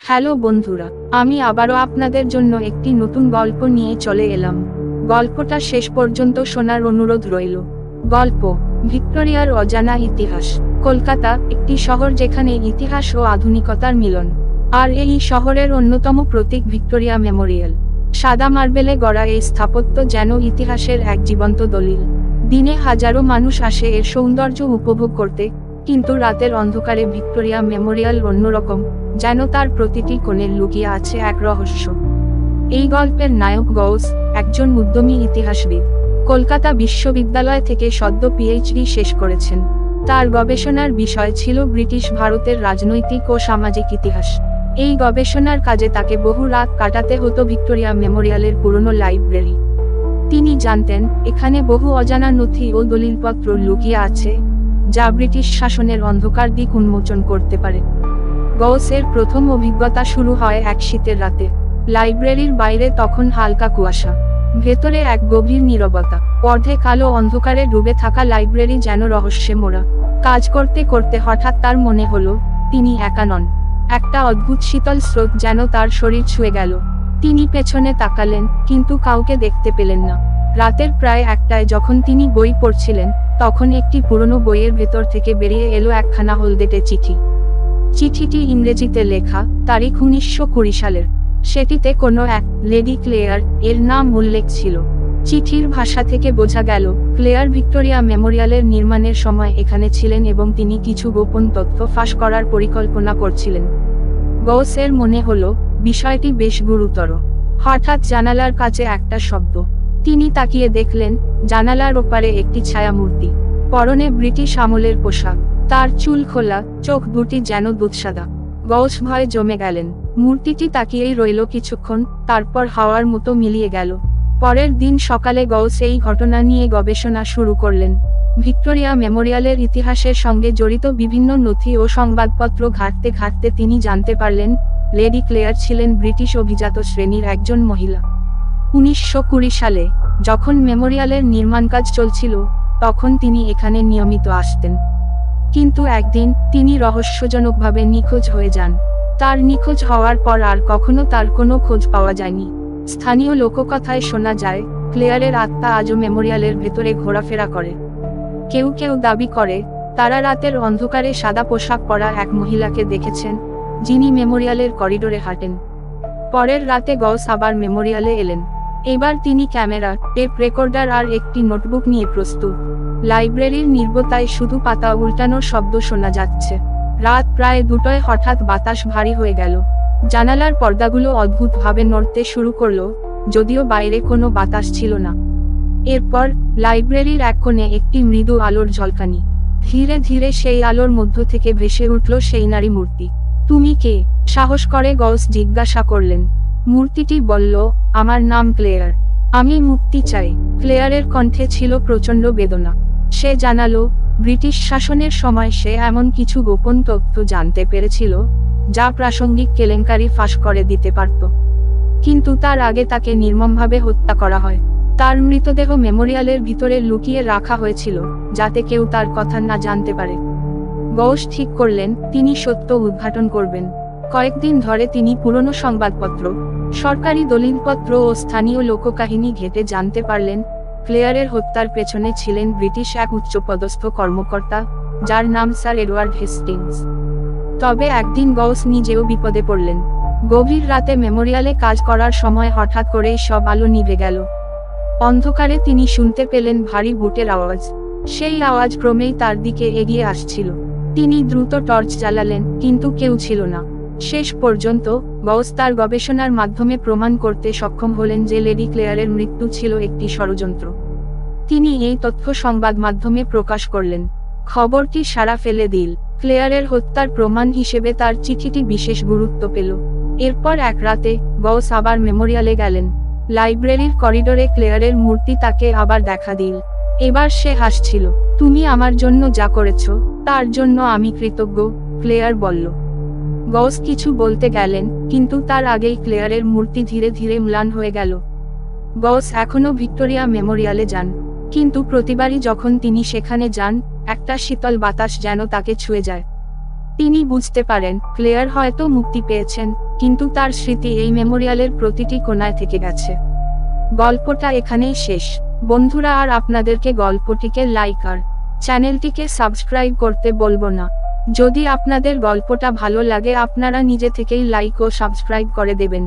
Hello বন্ধুরা, আমি আবারও আপনাদের জন্য একটি নতুন গল্প নিয়ে চলে এলাম। গল্পটা শেষ পর্যন্ত শোনার অনুরোধ রইল। গল্প ভিক্টোরিয়ার অজানা ইতিহাস। কলকাতা একটি শহর যেখানে ইতিহাস ও আধুনিকতার মিলন। আর এই শহরের অন্যতম প্রতীক ভিক্টোরিয়া মেমোরিয়াল। সাদা মার্বেলে গড়া এই স্থাপত্য যেন ইতিহাসের এক জীবন্ত দলিল। দিনে হাজারো মানুষ আসে এর সৌন্দর্য উপভোগ করতে, কিন্তু রাতের অন্ধকারে ভিক্টোরিয়া মেমোরিয়াল অন্যরকম, যেন তার প্রতিটি কোণে লুকিয়ে আছে এক রহস্য। এই গল্পের নায়ক গৌস, একজন উদ্যমী ইতিহাসবিদ। কলকাতা বিশ্ববিদ্যালয় থেকে সদ্য পিএইচডি শেষ করেছেন। তার গবেষণার বিষয় ছিল ব্রিটিশ ভারতের রাজনৈতিক ও সামাজিক ইতিহাস। এই গবেষণার কাজে তাকে বহু রাত কাটাতে হতো ভিক্টোরিয়া মেমোরিয়ালের পুরনো লাইব্রেরি। তিনি জানতেন, এখানে বহু অজানা নথি ও দলিলপত্র লুকিয়ে আছে, যা ব্রিটিশ শাসনের অন্ধকার দিক উন্মোচন করতে পারে। গৌসের প্রথম অভিজ্ঞতা শুরু হয় এক শীতের রাতে। লাইব্রেরির বাইরে তখন হালকা কুয়াশা, ভেতরে এক গভীর নীরবতা। অর্ধে কালো অন্ধকারে ডুবে থাকা লাইব্রেরি যেন রহস্যে মোড়া। কাজ করতে করতে হঠাৎ তার মনে হলো, তিনি একা নন। একটা অদ্ভুত শীতল স্রোত যেন তার শরীর ছুঁয়ে গেল। তিনি পেছনে তাকালেন, কিন্তু কাউকে দেখতে পেলেন না। রাতের প্রায় একটায় যখন তিনি বই পড়ছিলেন, তখন একটি পুরনো বইয়ের ভেতর থেকে বেরিয়ে এলো একখানা হলদেটে চিঠি। চিঠিটি ইংরেজিতে লেখা, তারিখ 1920 সালের। সেটিতে কোনো এক লেডি ক্লেয়ার এর নাম উল্লেখ ছিল। চিঠির ভাষা থেকে বোঝা গেল, ক্লেয়ার ভিক্টোরিয়া মেমোরিয়ালের নির্মাণের সময় এখানে ছিলেন এবং তিনি কিছু গোপন তথ্য ফাঁস করার পরিকল্পনা করছিলেন। গৌসের মনে হলো, বিষয়টি বেশ গুরুতর। হঠাৎ জানালার কাছে একটা শব্দ। তিনি তাকিয়ে দেখলেন, জানালার ওপারে একটি ছায়ামূর্তি। পরনে ব্রিটিশ আমলের পোশাক, তার চুল খোলা, চোখ দুটি যেন দুধসাদা। গৌস ভয়ে জমে গেলেন। মূর্তিটি তাকিয়েই রইল কিছুক্ষণ, তারপর হাওয়ার মতো মিলিয়ে গেল। পরের দিন সকালে গৌস এই ঘটনা নিয়ে গবেষণা শুরু করলেন। ভিক্টোরিয়া মেমোরিয়ালের ইতিহাসের সঙ্গে জড়িত বিভিন্ন নথি ও সংবাদপত্র ঘাঁটতে ঘাঁটতে তিনি জানতে পারলেন, লেডি ক্লেয়ার ছিলেন ব্রিটিশ অভিজাত শ্রেণীর একজন মহিলা। 1920 সালে, যখন মেমোরিয়ালের নির্মাণ কাজ চলছিল, তখন তিনি এখানে নিয়মিত আসতেন। কিন্তু একদিন, তিনি রহস্যজনকভাবে নিখোঁজ হয়ে যান। তার নিখোঁজ হওয়ার পর আর কখনো তার কোনো খোঁজ পাওয়া যায়নি। স্থানীয় লোককথায় শোনা যায়, ক্লেয়ারের আত্মা আজও মেমোরিয়ালের ভেতরে ঘোরাফেরা করে। কেউ কেউ দাবি করে, তারা রাতের অন্ধকারে সাদা পোশাক পরা এক মহিলাকে দেখেছেন, যিনি মেমোরিয়ালের করিডোরে হাঁটেন। পরের রাতে গৌস আবার মেমোরিয়ালে এলেন। এবার তিনি ক্যামেরা, টেপ রেকর্ডার আর একটি নোটবুক নিয়ে প্রস্তুত। লাইব্রেরির নির্বতায় শুধু পাতা উল্টানোর শব্দ শোনা যাচ্ছে। রাত প্রায় 2টায় হঠাৎ বাতাস ভারী হয়ে গেল। জানালার পর্দাগুলো অদ্ভুতভাবে নড়তে শুরু করলো, যদিও বাইরে কোনো বাতাস ছিল না। এরপর, লাইব্রেরির এক কোণে একটি মৃদু আলোর ঝলকানি। ধীরে ধীরে সেই আলোর মধ্য থেকে ভেসে উঠল সেই নারী মূর্তি। তুমি কে? সাহস করে গৌস জিজ্ঞাসা করলেন। মূর্তিটি বলল, আমার নাম ক্লেয়ার। আমি মুক্তি চাই। ক্লেয়ারের কণ্ঠে ছিল প্রচণ্ড বেদনা। সে জানালো, ব্রিটিশ শাসনের সময় সে এমন কিছু গোপন তথ্য জানতে পেরেছিল, যা প্রাসঙ্গিক কেলেঙ্কারি ফাঁস করে দিতে পারত। কিন্তু তার আগে তাকে নির্মমভাবে হত্যা করা হয়। তার মৃতদেহ মেমোরিয়ালের ভিতরে লুকিয়ে রাখা হয়েছিল, যাতে কেউ তার কথা না জানতে পারে। গৌস ঠিক করলেন, তিনি সত্য উদ্ঘাটন করবেন। কয়েকদিন ধরে তিনি পুরনো সংবাদপত্র, সরকারি দলিলপত্র ও স্থানীয় লোককাহিনী ঘেঁটে জানতে পারলেন, ক্লেয়ারের হত্যার পেছনে ছিলেন ব্রিটিশ এক উচ্চপদস্থ কর্মকর্তা, যার নাম স্যার এডওয়ার্ড হেস্টিংস। তবে একদিন গৌস নিজেও বিপদে পড়লেন। গভীর রাতে মেমোরিয়ালে কাজ করার সময় হঠাৎ করেই সব আলো নিভে গেল। অন্ধকারে তিনি শুনতে পেলেন ভারী বুটের আওয়াজ। সেই আওয়াজ ক্রমেই তার দিকে এগিয়ে আসছিল। তিনি দ্রুত টর্চ জ্বালালেন, কিন্তু কেউ ছিল না। শেষ পর্যন্ত, গৌস তার গবেষণার মাধ্যমে প্রমাণ করতে সক্ষম হলেন যে লেডি ক্লেয়ারের মৃত্যু ছিল একটি ষড়যন্ত্র। তিনি এই তথ্য সংবাদ মাধ্যমে প্রকাশ করলেন। খবরটি সাড়া ফেলে দিল। ক্লেয়ারের হত্যার প্রমাণ হিসেবে তার চিঠিটি বিশেষ গুরুত্ব পেল। এরপর এক রাতে, গৌস আবার মেমোরিয়ালে গেলেন। লাইব্রেরির করিডোরে ক্লেয়ারের মূর্তি তাকে আবার দেখা দিল। এবার সে হাসছিল। তুমি আমার জন্য যা করেছ, তার জন্য আমি কৃতজ্ঞ, ক্লেয়ার বলল। গৌস কিছু বলতে গেলেন, কিন্তু তার আগেই ক্লেয়ারের মূর্তি ধীরে ধীরে ম্লান হয়ে গেল। গৌস এখনো ভিক্টোরিয়া মেমোরিয়ালে যান, কিন্তু প্রতিবারই যখন তিনি সেখানে যান, একটা শীতল বাতাস যেন তাকে ছুঁয়ে যায়। তিনি বুঝতে পারেন ক্লেয়ার হয়তো মুক্তি পেয়েছেন, কিন্তু তার স্মৃতি এই মেমোরিয়ালের প্রতিটি কোণায় থেকে গেছে। গল্পটা এখানেই শেষ বন্ধুরা, আর আপনাদেরকে গল্পটিকে লাইক আর চ্যানেলটিকে সাবস্ক্রাইব করতে বলবো না। যদি আপনাদের গল্পটা ভালো লাগে আপনারা নিজে থেকেই লাইক ও সাবস্ক্রাইব করে দেবেন।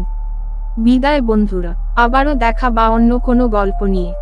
বিদায় বন্ধুরা, আবারও দেখা বা অন্য কোনো গল্প নিয়ে।